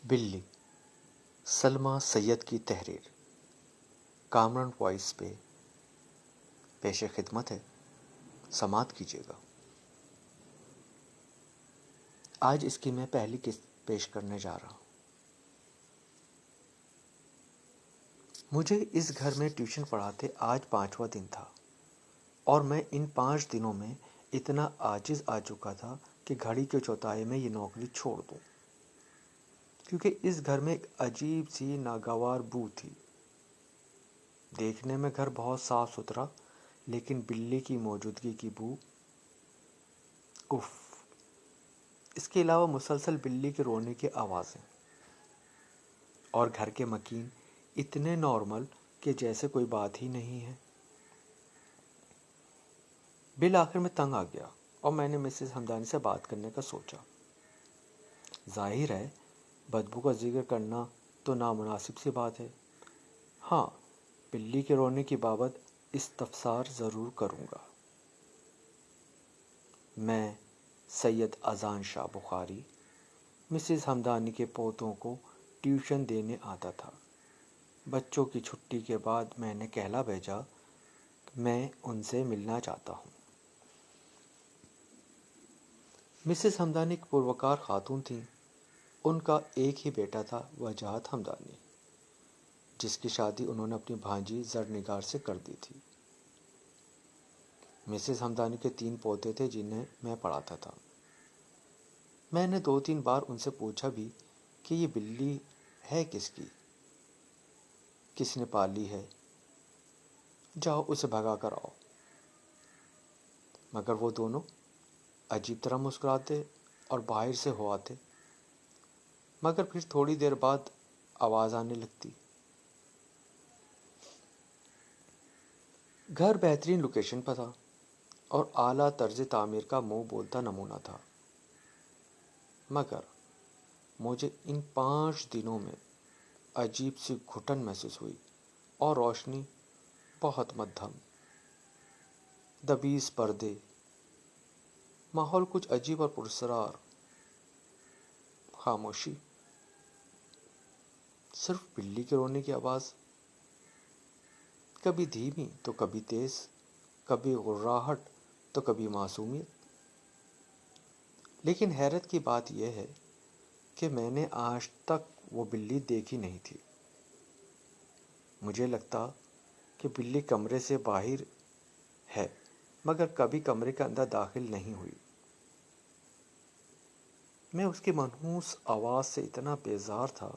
بلی سلمیٰ سید کی تحریر کامران وائس پہ پیش خدمت ہے، سماعت کیجیے گا۔ آج اس کی میں پہلی قسط پیش کرنے جا رہا ہوں۔ مجھے اس گھر میں ٹیوشن پڑھاتے آج 5واں دن تھا، اور میں ان 5 دنوں میں اتنا عاجز آ چکا تھا کہ گھڑی کے چوتھائی میں یہ نوکری چھوڑ دوں، کیونکہ اس گھر میں ایک عجیب سی ناگوار بو تھی۔ دیکھنے میں گھر بہت صاف ستھرا، لیکن بلی کی موجودگی کی بو، اف! اس کے علاوہ مسلسل بلی کے رونے کی آوازیں، اور گھر کے مکین اتنے نارمل کہ جیسے کوئی بات ہی نہیں ہے۔ بالآخر میں تنگ آ گیا اور میں نے مسز ہمدانی سے بات کرنے کا سوچا۔ ظاہر ہے بدبو کا ذکر کرنا تو نامناسب سی بات ہے۔ ہاں، بلی کے رونے کی بابت استفسار ضرور کروں گا۔ میں سید اذان شاہ بخاری مسز ہمدانی کے پوتوں کو ٹیوشن دینے آتا تھا۔ بچوں کی چھٹی کے بعد میں نے کہلا بھیجا کہ میں ان سے ملنا چاہتا ہوں۔ مسز ہمدانی ایک پروقار خاتون تھیں۔ ان کا ایک ہی بیٹا تھا، وجاہت ہمدانی، جس کی شادی انہوں نے اپنی بھانجی زرنگار سے کر دی تھی۔ مسز ہمدانی کے 3 پوتے تھے جنہیں میں پڑھاتا تھا۔ میں نے 2-3 بار ان سے پوچھا بھی کہ یہ بلی ہے کس کی، کس نے پالی ہے، جاؤ اسے بھگا کر آؤ، مگر وہ دونوں عجیب طرح مسکراتے اور باہر سے ہو آتے، مگر پھر تھوڑی دیر بعد آواز آنے لگتی۔ گھر بہترین لوکیشن پر تھا اور اعلیٰ طرز تعمیر کا منہ بولتا نمونہ تھا، مگر مجھے ان 5 دنوں میں عجیب سی گھٹن محسوس ہوئی اور روشنی بہت مدھم، دبیز پردے، ماحول کچھ عجیب اور پراسرار، خاموشی، صرف بلی کے رونے کی آواز، کبھی دھیمی تو کبھی تیز، کبھی غراہٹ تو کبھی معصومیت۔ لیکن حیرت کی بات یہ ہے کہ میں نے آج تک وہ بلی دیکھی نہیں تھی۔ مجھے لگتا کہ بلی کمرے سے باہر ہے، مگر کبھی کمرے کے اندر داخل نہیں ہوئی۔ میں اس کی منحوس آواز سے اتنا بیزار تھا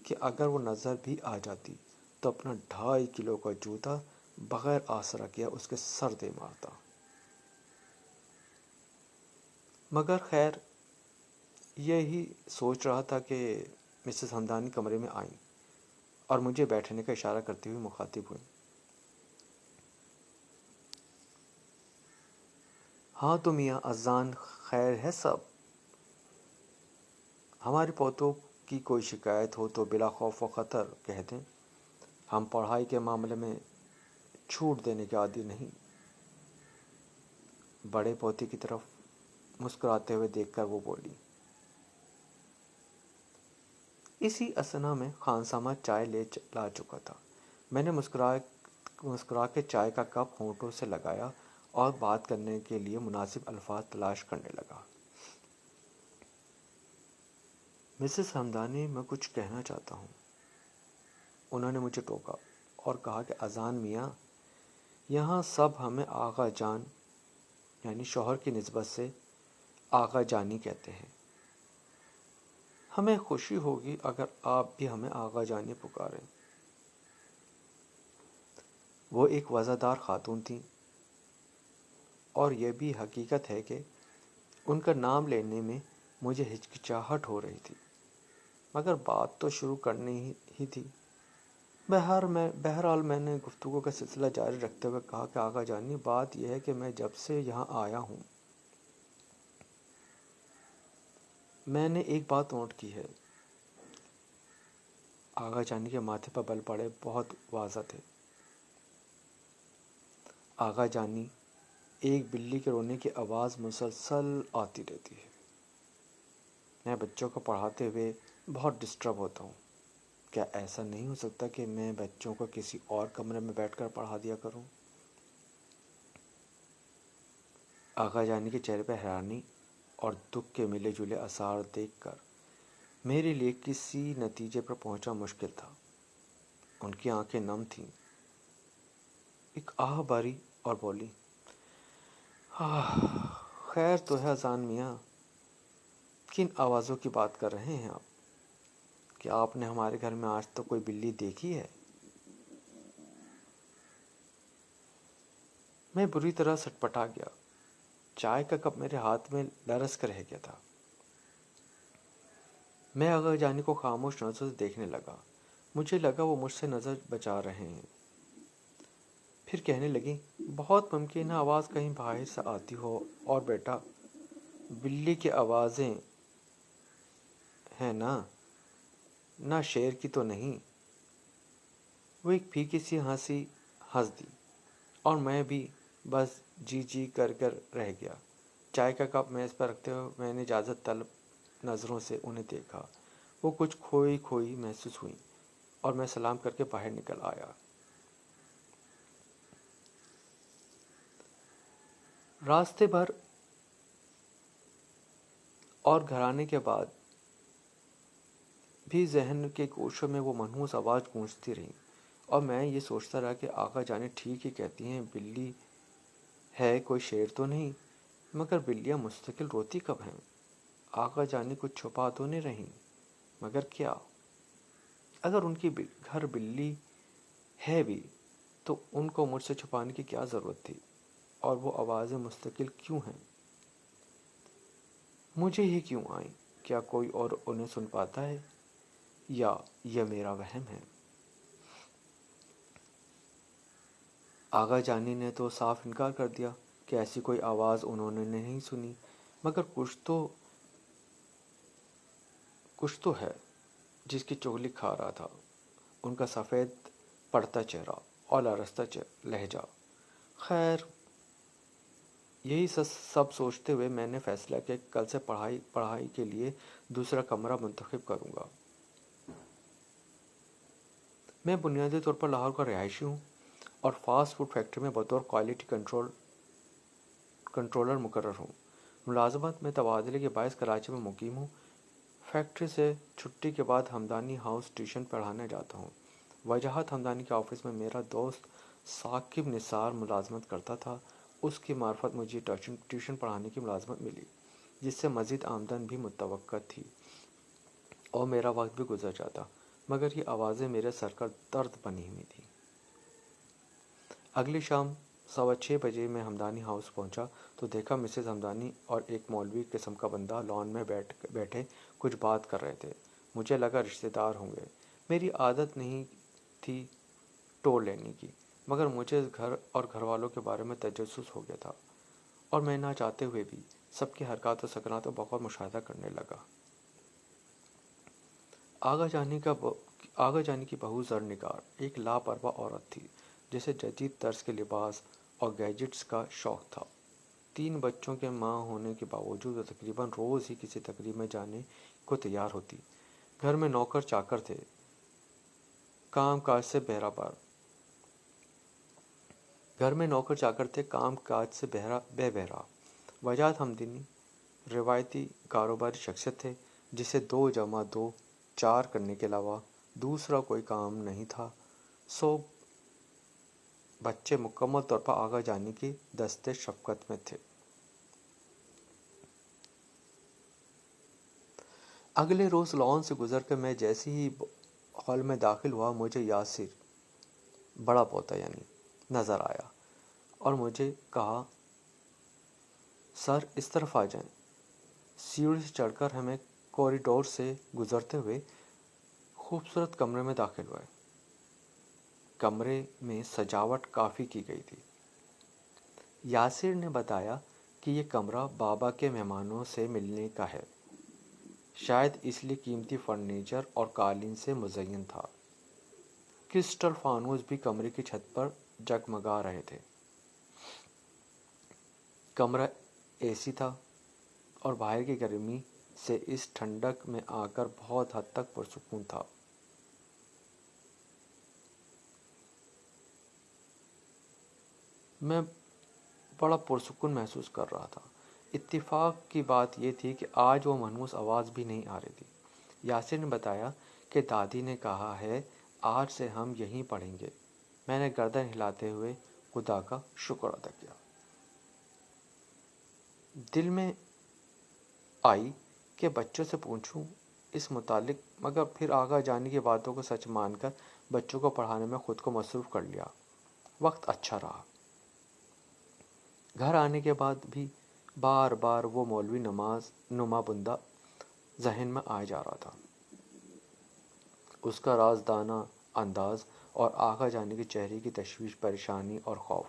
کہ اگر وہ نظر بھی آ جاتی تو اپنا 2.5 کلو کا جوتا بغیر آسرا کیا اس کے سر دے مارتا۔ مگر خیر، یہی سوچ رہا تھا کہ مسز ہمدانی کمرے میں آئیں اور مجھے بیٹھنے کا اشارہ کرتے ہوئے مخاطب ہوئیں۔ ہاں تو میاں اذان خیر ہے سب؟ ہمارے پوتوں کی کوئی شکایت ہو تو بلا خوف و خطر کہہ دیں، ہم پڑھائی کے معاملے میں چھوٹ دینے کے عادی نہیں۔ بڑے پوتے کی طرف مسکراتے ہوئے دیکھ کر وہ بولی۔ اسی اثنا میں خانسامہ چائے لا چکا تھا۔ میں نے مسکرا کے چائے کا کپ ہونٹوں سے لگایا اور بات کرنے کے لیے مناسب الفاظ تلاش کرنے لگا۔ مسز ہمدانی، میں کچھ کہنا چاہتا ہوں۔ انہوں نے مجھے ٹوکا اور کہا کہ اذان میاں، یہاں سب ہمیں آغا جان یعنی شوہر کی نسبت سے آغا جانی کہتے ہیں۔ ہمیں خوشی ہوگی اگر آپ بھی ہمیں آغا جانی پکاریں۔ وہ ایک وزادار خاتون تھیں، اور یہ بھی حقیقت ہے کہ ان کا نام لینے میں مجھے ہچکچاہٹ ہو رہی تھی، مگر بات تو شروع کرنی ہی تھی۔ بہرحال میں نے گفتگو کا سلسلہ جاری رکھتے ہوئے کہا کہ آغا جانی، بات یہ ہے کہ میں جب سے یہاں آیا ہوں میں نے ایک بات نوٹ کی ہے۔ آغا جانی کے ماتھے پر بل پڑے بہت واضح تھے۔ آغا جانی، ایک بلی کے رونے کی آواز مسلسل آتی رہتی ہے۔ میں بچوں کو پڑھاتے ہوئے بہت ڈسٹرب ہوتا ہوں. کیا ایسا نہیں ہو سکتا کہ میں بچوں کو کسی اور کمرے میں بیٹھ کر پڑھا دیا کروں؟ آغا جانی کے چہرے پہ حیرانی اور دکھ کے ملے جلے آثار دیکھ کر میرے لیے کسی نتیجے پر پہنچنا مشکل تھا. ان کی آنکھیں نم تھیں. ایک آہ بھری اور بولی، خیر تو ہے اذان میاں، کن آوازوں کی بات کر رہے ہیں آپ؟ کیا آپ نے ہمارے گھر میں آج تک کوئی بلی دیکھی ہے؟ میں بری طرح سٹپٹا گیا. چائے کا کپ میرے ہاتھ میں لرز کر رہ گیا تھا. میں آغا جانی کو خاموش نظر سے دیکھنے لگا. مجھے لگا وہ مجھ سے نظر بچا رہے ہیں. پھر کہنے لگی، بہت ممکن ہے آواز کہیں باہر سے آتی ہو، اور بیٹا بلی کی آوازیں ہیں نہ شیر کی تو نہیں. وہ ایک پھیکی سی ہنسی ہنس دی اور میں بھی بس جی جی کر رہ گیا. چائے کا کپ میز پر رکھتے ہوئے میں نے اجازت طلب نظروں سے انہیں دیکھا. وہ کچھ کھوئی کھوئی محسوس ہوئی اور میں سلام کر کے باہر نکل آیا. راستے بھر اور گھر آنے کے بعد بھی ذہن کے گوشوں میں وہ منحوس آواز گونجتی رہی اور میں یہ سوچتا رہا کہ آقا جانے ٹھیک ہی کہتی ہیں، بلی ہے، کوئی شیر تو نہیں. مگر بلیاں مستقل روتی کب ہیں؟ آقا جانی کچھ چھپا تو نہیں رہی، مگر کیا؟ اگر ان کی گھر بلی ہے بھی تو ان کو مجھ سے چھپانے کی کیا ضرورت تھی؟ اور وہ آوازیں مستقل کیوں ہیں؟ مجھے ہی کیوں آئیں؟ کیا کوئی اور انہیں سن پاتا ہے یا یہ میرا وہم ہے؟ آغا جانی نے تو صاف انکار کر دیا کہ ایسی کوئی آواز انہوں نے نہیں سنی، مگر کچھ تو ہے جس کی چغلی کھا رہا تھا. ان کا سفید پڑتا چہرہ اور لرزتا لہجہ. خیر، یہی سب سوچتے ہوئے میں نے فیصلہ کیا کہ کل سے پڑھائی کے لیے دوسرا کمرہ منتخب کروں گا. میں بنیادی طور پر لاہور کا رہائشی ہوں اور فاسٹ فوڈ فیکٹری میں بطور کوالٹی کنٹرولر مقرر ہوں. ملازمت میں تبادلے کے باعث کراچی میں مقیم ہوں. فیکٹری سے چھٹی کے بعد ہمدانی ہاؤس ٹیوشن پڑھانے جاتا ہوں. وجاہت ہمدانی کے آفس میں میرا دوست ثاقب نثار ملازمت کرتا تھا. اس کی معرفت مجھے ٹیوشن پڑھانے کی ملازمت ملی، جس سے مزید آمدن بھی متوقع تھی اور میرا وقت بھی گزر جاتا. مگر یہ آوازیں میرے سر کا درد بنی ہوئی تھیں. اگلی شام 6:15 بجے میں ہمدانی ہاؤس پہنچا تو دیکھا مسز ہمدانی اور ایک مولوی قسم کا بندہ لان میں بیٹھے کچھ بات کر رہے تھے. مجھے لگا رشتہ دار ہوں گے. میری عادت نہیں تھی ٹول لینے کی، مگر مجھے گھر اور گھر والوں کے بارے میں تجسس ہو گیا تھا اور میں نہ چاہتے ہوئے بھی سب کی حرکات و سکنات کو بغور مشاہدہ کرنے لگا. آغا جانی کی بہو زرنگار ایک لاپرواہ عورت تھی جسے جدید طرز کے لباس اور گیجٹس کا شوق تھا. 3 بچوں کے ماں ہونے کے باوجود وہ تقریباً روز ہی کسی تقریب میں جانے کو تیار ہوتی. گھر میں نوکر چاکر تھے، کام کاج سے بے بہرا. وجاہت ہمدانی روایتی کاروباری شخصیت تھے جسے 2+2 4 کرنے کے علاوہ دوسرا کوئی کام نہیں تھا. سو بچے مکمل طور پر آغا جانی کی دست شفقت میں تھے. اگلے روز لان سے گزر کر میں جیسے ہی ہال میں داخل ہوا، مجھے یاسر، بڑا پوتا نظر آیا اور مجھے کہا، سر اس طرف آ جائیں. سیڑھی سے چڑھ کر ہمیں کوریڈور سے گزرتے ہوئے خوبصورت کمرے میں داخل ہوئے. کمرے میں سجاوٹ کافی کی گئی تھی. یاسر نے بتایا کہ یہ کمرہ بابا کے مہمانوں سے ملنے کا ہے. شاید اس لیے قیمتی فرنیچر اور قالین سے مزین تھا. کرسٹل فانوس بھی کمرے کی چھت پر جگمگا رہے تھے. کمرہ اے سی تھا اور باہر کی گرمی سے اس ٹھنڈک میں آ کر بہت حد تک پرسکون تھا۔ میں بڑا پرسکون محسوس کر رہا تھا۔ اتفاق کی بات یہ تھی کہ آج وہ منحوس آواز بھی نہیں آ رہی تھی۔ یاسر نے بتایا کہ دادی نے کہا ہے آج سے ہم یہیں پڑھیں گے۔ میں نے گردن ہلاتے ہوئے خدا کا شکر ادا کیا۔ دل میں آئی کہ بچوں سے پوچھوں اس متعلق، مگر پھر آغا جانی کی باتوں کو سچ مان کر بچوں کو پڑھانے میں خود کو مصروف کر لیا۔ وقت اچھا رہا۔ گھر آنے کے بعد بھی بار بار وہ مولوی نما بندہ ذہن میں آ جا رہا تھا، اس کا رازدانہ انداز اور آغا جانے کے چہرے کی تشویش، پریشانی اور خوف۔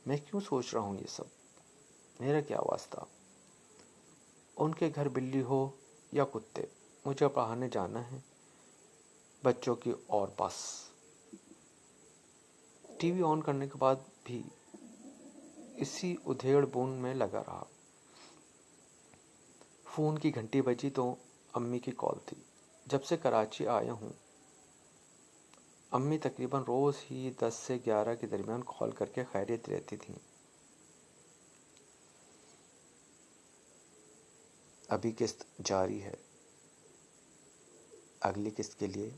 میں کیوں سوچ رہا ہوں یہ سب؟ میرا کیا واسطہ؟ ان کے گھر بلی ہو یا کتے، مجھے پڑھانے جانا ہے بچوں کی۔ اور بس ٹی وی آن کرنے کے بعد بھی اسی ادھیڑ بن میں لگا رہا۔ فون کی گھنٹی بجی تو امی کی کال تھی۔ جب سے کراچی آیا ہوں امی تقریباً روز ہی 10 سے 11 کے درمیان کال کر کے خیریت لیتی تھیں۔ ابھی قسط جاری ہے، اگلی قسط کے لیے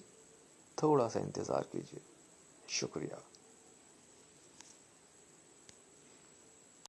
تھوڑا سا انتظار کیجیے۔ شکریہ۔